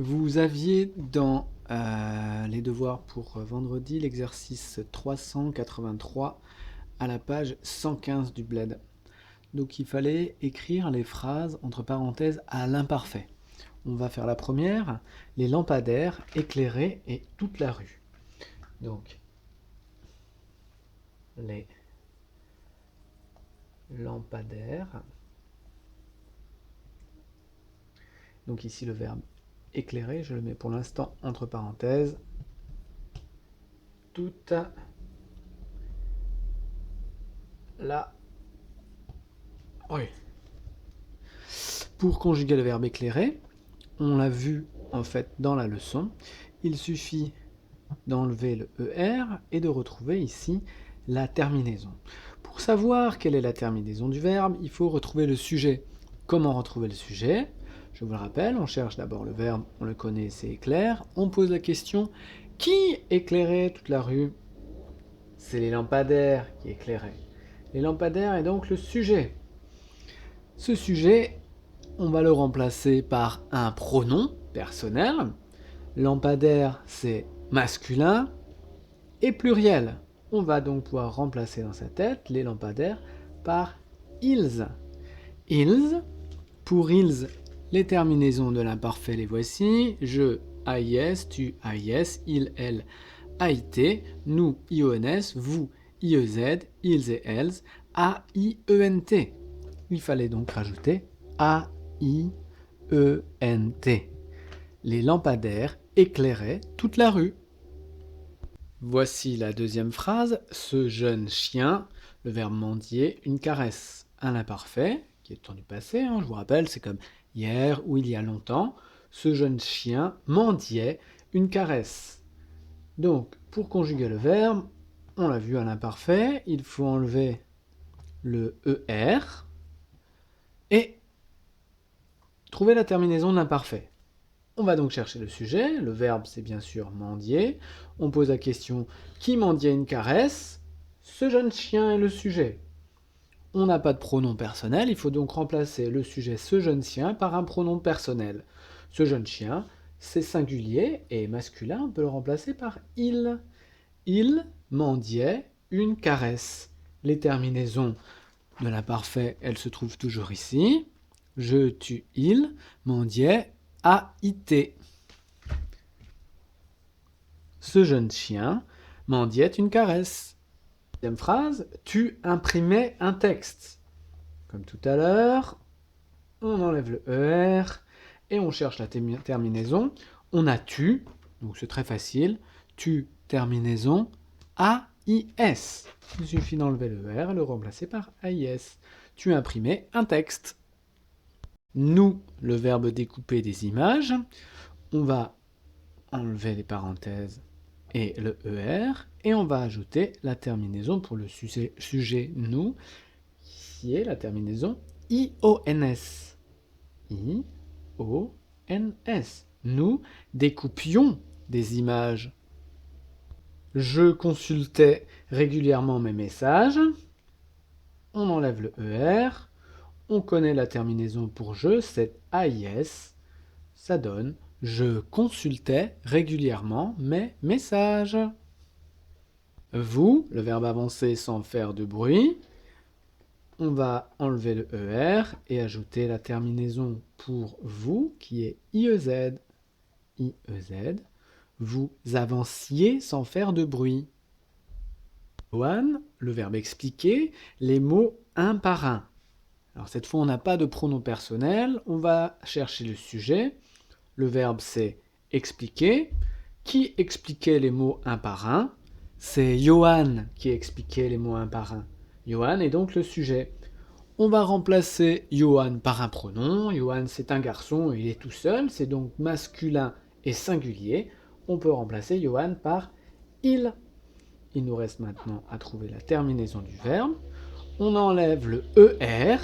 Vous aviez dans les devoirs pour vendredi l'exercice 383 à la page 115 du bled. Donc il fallait écrire les phrases entre parenthèses à l'imparfait. On va faire la première, les lampadaires éclairaient et toute la rue. Donc les lampadaires. Donc ici le verbe éclairer, je le mets pour l'instant entre parenthèses. Toute la rue. Pour conjuguer le verbe éclairer, on l'a vu en fait dans la leçon, il suffit d'enlever le ER et de retrouver ici la terminaison. Pour savoir quelle est la terminaison du verbe, il faut retrouver le sujet. Comment retrouver le sujet? Je vous le rappelle, on cherche d'abord le verbe, on le connaît, c'est éclaire. On pose la question, qui éclairait toute la rue? C'est les lampadaires qui éclairaient. Les lampadaires est donc le sujet. Ce sujet, on va le remplacer par un pronom personnel. Lampadaire, c'est masculin et pluriel. On va donc pouvoir remplacer dans sa tête les lampadaires par ils. Ils, pour ils, les terminaisons de l'imparfait les voici. Je, AIS, tu, AIS, il, elle, AIT, nous, IONS, vous, IEZ, ils et elles, AIENT. Il fallait donc rajouter AIENT. Les lampadaires éclairaient toute la rue. Voici la deuxième phrase. Ce jeune chien, le verbe mendier, une caresse. Un imparfait, qui est le temps du passé, je vous rappelle, c'est comme hier ou il y a longtemps. Ce jeune chien mendiait une caresse. Donc, pour conjuguer le verbe, on l'a vu à l'imparfait, il faut enlever le ER et trouver la terminaison de l'imparfait. On va donc chercher le sujet, le verbe c'est bien sûr mendier. On pose la question, qui mendiait une caresse? Ce jeune chien est le sujet. On n'a pas de pronom personnel, il faut donc remplacer le sujet ce jeune chien par un pronom personnel. Ce jeune chien, c'est singulier et masculin, on peut le remplacer par il. Il mendiait une caresse. Les terminaisons de l'imparfait, elles se trouvent toujours ici. Je, tu, il, mendiait, AIT. Ce jeune chien mendiait une caresse. Deuxième phrase, tu imprimais un texte. Comme tout à l'heure, on enlève le ER et on cherche la terminaison. On a tu, donc c'est très facile. Tu, terminaison, AIS. Il suffit d'enlever le ER et le remplacer par AIS. Tu imprimais un texte. Nous, le verbe découper des images, on va enlever les parenthèses et le ER, et on va ajouter la terminaison pour le sujet nous, qui est la terminaison IONS. IONS. Nous découpions des images. Je consultais régulièrement mes messages. On enlève le ER. On connaît la terminaison pour je, c'est AIS. Ça donne je consultais régulièrement mes messages. Vous, le verbe avancer sans faire de bruit. On va enlever le ER et ajouter la terminaison pour vous qui est IEZ. IEZ. Vous avanciez sans faire de bruit. Johan, le verbe expliquer, les mots un par un. Alors cette fois, on n'a pas de pronom personnel, on va chercher le sujet. Le verbe, c'est expliquer. Qui expliquait les mots un par un? C'est Johan qui expliquait les mots un par un. Johan est donc le sujet. On va remplacer Johan par un pronom. Johan, c'est un garçon, il est tout seul, c'est donc masculin et singulier. On peut remplacer Johan par il. Il nous reste maintenant à trouver la terminaison du verbe. On enlève le ER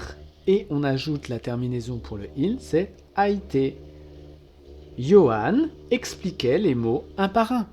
et on ajoute la terminaison pour le il, c'est AIT. Johan expliquait les mots un par un.